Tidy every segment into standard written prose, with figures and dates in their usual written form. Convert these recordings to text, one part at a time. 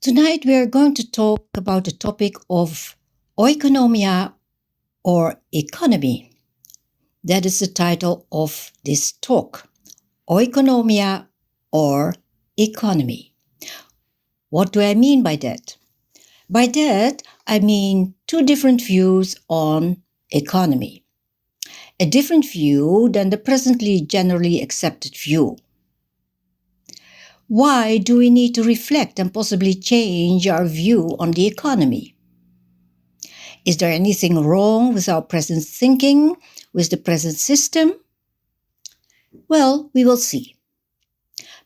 Tonight we are going to talk about the topic of oikonomia or economy. That is the title of this talk. Oikonomia or economy. What do I mean by that? By that, I mean two different views on economy. A different view than the presently generally accepted view. Why do we need to reflect and possibly change our view on the economy? Is there anything wrong with our present thinking, with the present system? Well, we will see.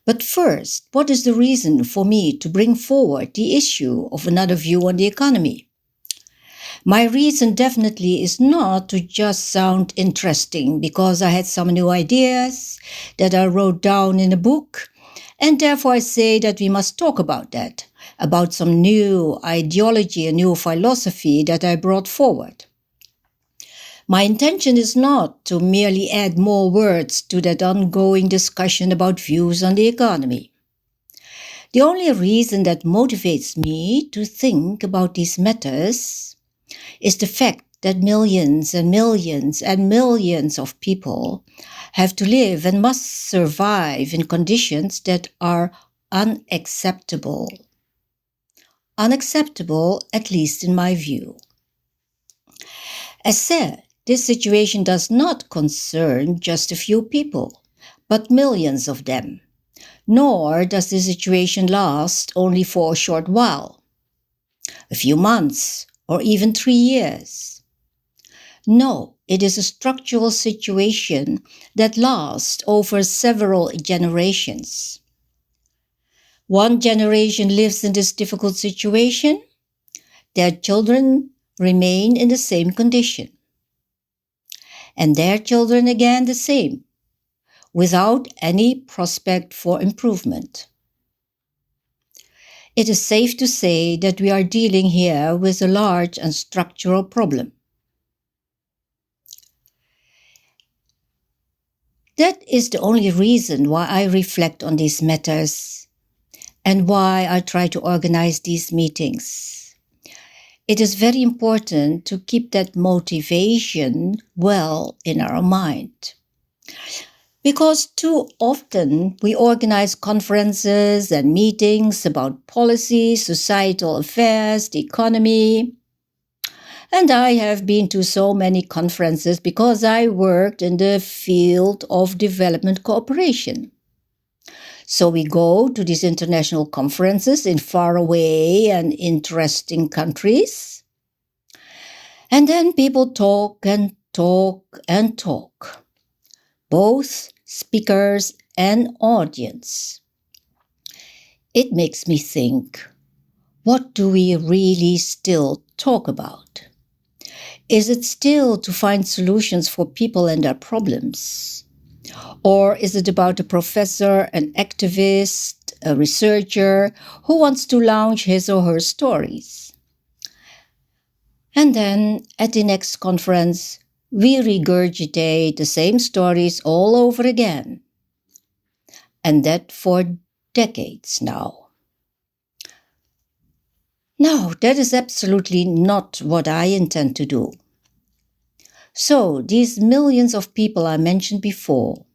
But first, what is the reason for me to bring forward the issue of another view on the economy? My reason definitely is not to just sound interesting because I had some new ideas that I wrote down in a book, and therefore I say that we must talk about that, about some new ideology, a new philosophy that I brought forward. My intention is not to merely add more words to that ongoing discussion about views on the economy. The only reason that motivates me to think about these matters is the fact that millions and millions and millions of people have to live and must survive in conditions that are unacceptable. Unacceptable, at least in my view. As said, this situation does not concern just a few people, but millions of them. Nor does the situation last only for a short while, a few months, or even 3 years. No, it is a structural situation that lasts over several generations. One generation lives in this difficult situation, their children remain in the same condition. And their children again the same, without any prospect for improvement. It is safe to say that we are dealing here with a large and structural problem. That is the only reason why I reflect on these matters and why I try to organize these meetings. It is very important to keep that motivation well in our mind. Because too often we organize conferences and meetings about policy, societal affairs, the economy. And I have been to so many conferences because I worked in the field of development cooperation. So we go to these international conferences in faraway and interesting countries. And then people talk and talk and talk, both speakers and audience. It makes me think, what do we really still talk about? Is it still to find solutions for people and their problems? Or is it about a professor, an activist, a researcher who wants to launch his or her stories? And then at the next conference, we regurgitate the same stories all over again. And that for decades now. No, that is absolutely not what I intend to do. So, these millions of people I mentioned before.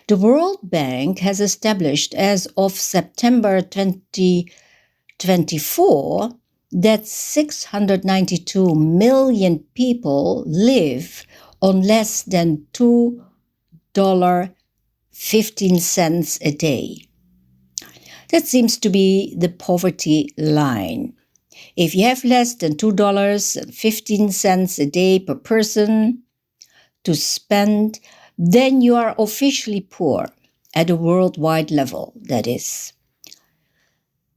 The World Bank has established as of September 2024 that 692 million people live on less than $2.15 a day. That seems to be the poverty line. If you have less than $2.15 a day per person to spend, then you are officially poor at a worldwide level, that is.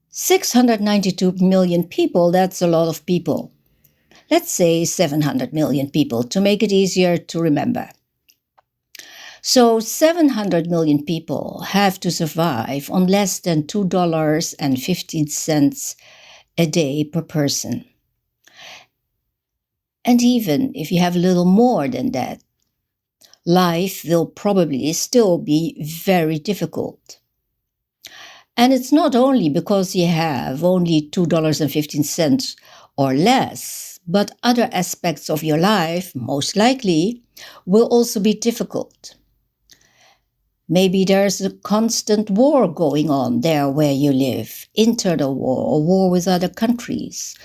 692 million people, that's a lot of people. Let's say 700 million people to make it easier to remember. So 700 million people have to survive on less than $2.15 a day per person. And even if you have a little more than that, life will probably still be very difficult. And it's not only because you have only $2.15 or less, but other aspects of your life, most likely, will also be difficult. Maybe there's a constant war going on there where you live, internal war or war with other countries.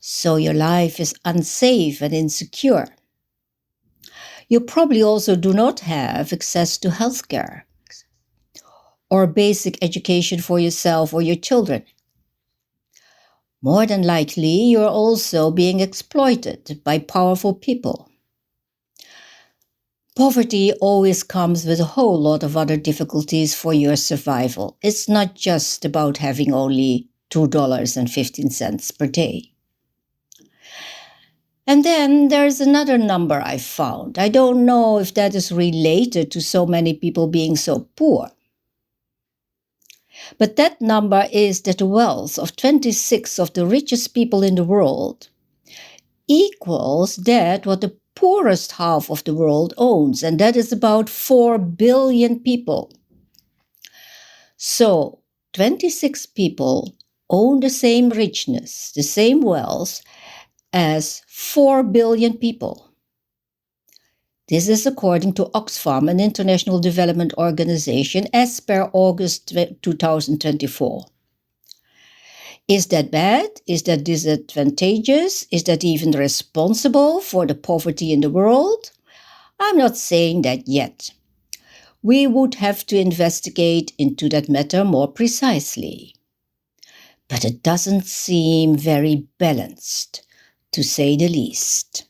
So your life is unsafe and insecure. You probably also do not have access to healthcare or basic education for yourself or your children. More than likely, you're also being exploited by powerful people. Poverty always comes with a whole lot of other difficulties for your survival. It's not just about having only $2.15 per day. And then there's another number I found. I don't know if that is related to so many people being so poor. But that number is that the wealth of 26 of the richest people in the world equals that what the poorest half of the world owns, and that is about 4 billion people. So 26 people own the same richness, the same wealth as 4 billion people. This is according to Oxfam, an international development organization, as per August 2024. Is that bad? Is that disadvantageous? Is that even responsible for the poverty in the world? I'm not saying that yet. We would have to investigate into that matter more precisely. But it doesn't seem very balanced, to say the least.